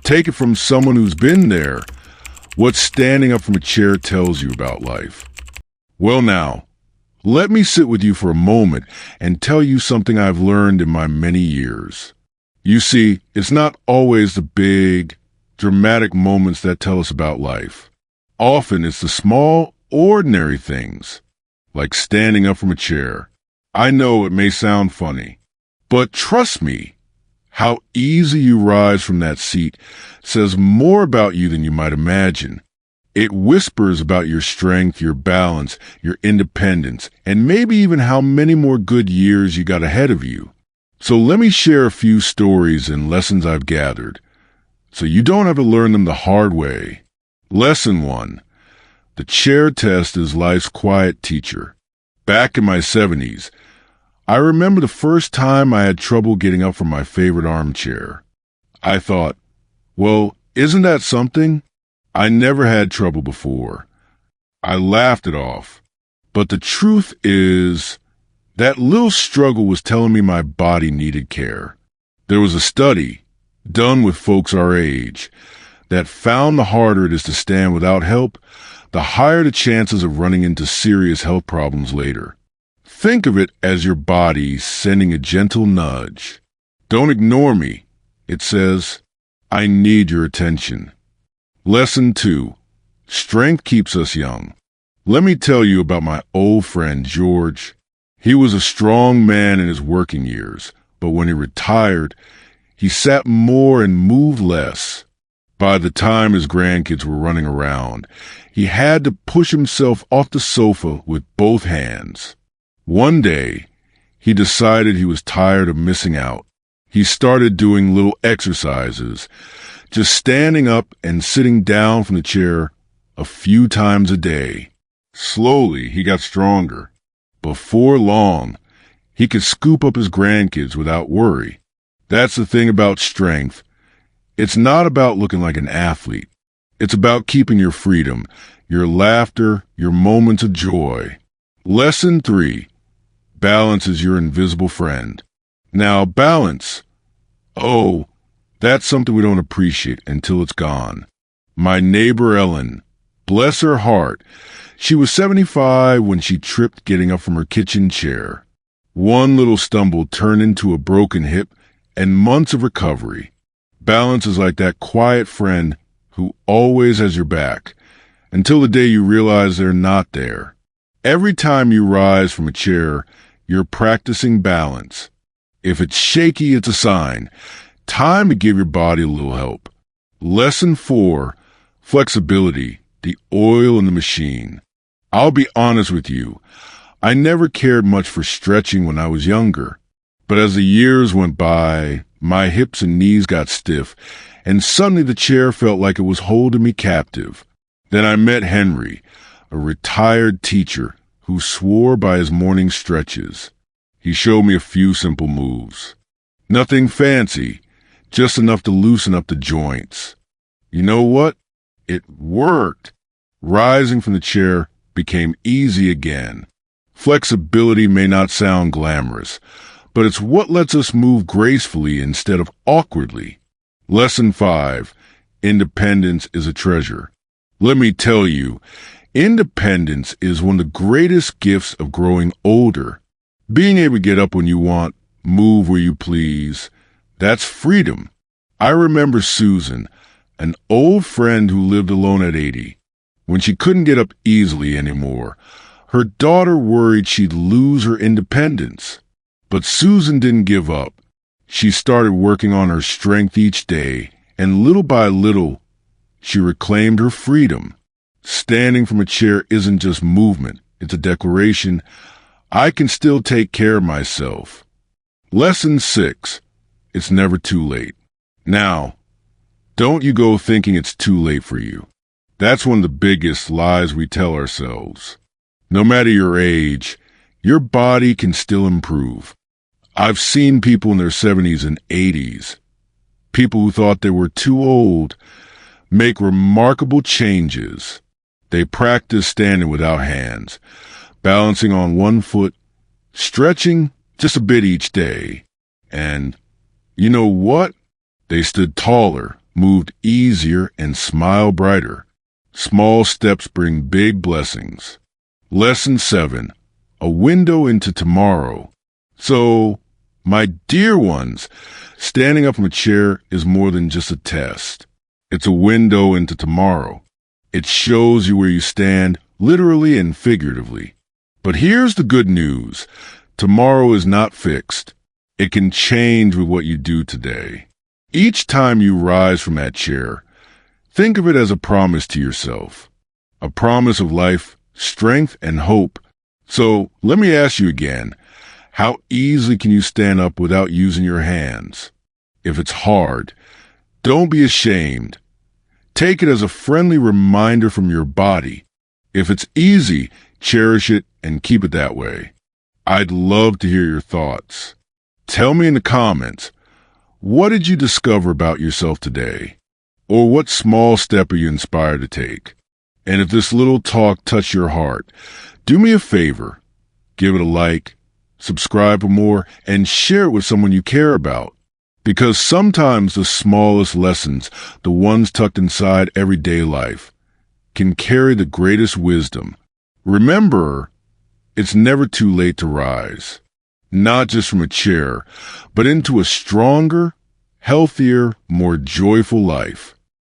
Take it from someone who's been there. What standing up from a chair tells you about life. Well now, let me sit with you for a moment and tell you something I've learned in my many years. You see, it's not always the big, dramatic moments that tell us about life. Often it's the small, ordinary things, like standing up from a chair. I know it may sound funny, but trust me, how easy you rise from that seat says more about you than you might imagine. It whispers about your strength, your balance, your independence, and maybe even how many more good years you got ahead of you. So let me share a few stories and lessons I've gathered, so you don't have to learn them the hard way. Lesson 1. The chair test is life's quiet teacher. Back in my 70s, I remember the first time I had trouble getting up from my favorite armchair. I thought, well, isn't that something? I never had trouble before. I laughed it off. But the truth is, that little struggle was telling me my body needed care. There was a study, done with folks our age, that found the harder it is to stand without help, the higher the chances of running into serious health problems later. Think of it as your body sending a gentle nudge. Don't ignore me. It says, I need your attention. Lesson 2. Strength keeps us young. Let me tell you about my old friend, George. He was a strong man in his working years, but when he retired, he sat more and moved less. By the time his grandkids were running around, he had to push himself off the sofa with both hands. One day, he decided he was tired of missing out. He started doing little exercises, just standing up and sitting down from the chair a few times a day. Slowly, he got stronger. Before long, he could scoop up his grandkids without worry. That's the thing about strength. It's not about looking like an athlete. It's about keeping your freedom, your laughter, your moments of joy. Lesson 3. Balance is your invisible friend. Now, balance. Oh, that's something we don't appreciate until it's gone. My neighbor Ellen, bless her heart, she was 75 when she tripped getting up from her kitchen chair. One little stumble turned into a broken hip and months of recovery. Balance is like that quiet friend who always has your back, until the day you realize they're not there. Every time you rise from a chair, you're practicing balance. If it's shaky, it's a sign. Time to give your body a little help. Lesson 4. Flexibility, the oil in the machine. I'll be honest with you. I never cared much for stretching when I was younger. But as the years went by, my hips and knees got stiff, and suddenly the chair felt like it was holding me captive. Then I met Henry, a retired teacher who swore by his morning stretches. He showed me a few simple moves. Nothing fancy, just enough to loosen up the joints. You know what? It worked. Rising from the chair became easy again. Flexibility may not sound glamorous, but it's what lets us move gracefully instead of awkwardly. Lesson 5. Independence is a treasure. Let me tell you, independence is one of the greatest gifts of growing older. Being able to get up when you want, move where you please, that's freedom. I remember Susan, an old friend who lived alone at 80. When she couldn't get up easily anymore, her daughter worried she'd lose her independence. But Susan didn't give up. She started working on her strength each day, and little by little, she reclaimed her freedom. Standing from a chair isn't just movement, it's a declaration. I can still take care of myself. Lesson 6. It's never too late. Now, don't you go thinking it's too late for you. That's one of the biggest lies we tell ourselves. No matter your age, your body can still improve. I've seen people in their 70s and 80s, people who thought they were too old, make remarkable changes. They practice standing without hands, balancing on one foot, stretching just a bit each day. And you know what? They stood taller, moved easier, and smile brighter. Small steps bring big blessings. Lesson 7. A window into tomorrow. So, my dear ones, standing up from a chair is more than just a test. It's a window into tomorrow. It shows you where you stand, literally and figuratively. But here's the good news. Tomorrow is not fixed. It can change with what you do today. Each time you rise from that chair, think of it as a promise to yourself. A promise of life, strength, and hope. So let me ask you again, how easily can you stand up without using your hands? If it's hard, don't be ashamed. Take it as a friendly reminder from your body. If it's easy, cherish it and keep it that way. I'd love to hear your thoughts. Tell me in the comments, what did you discover about yourself today? Or what small step are you inspired to take? And if this little talk touched your heart, do me a favor. Give it a like, subscribe for more, and share it with someone you care about. Because sometimes the smallest lessons, the ones tucked inside everyday life, can carry the greatest wisdom. Remember, it's never too late to rise. Not just from a chair, but into a stronger, healthier, more joyful life.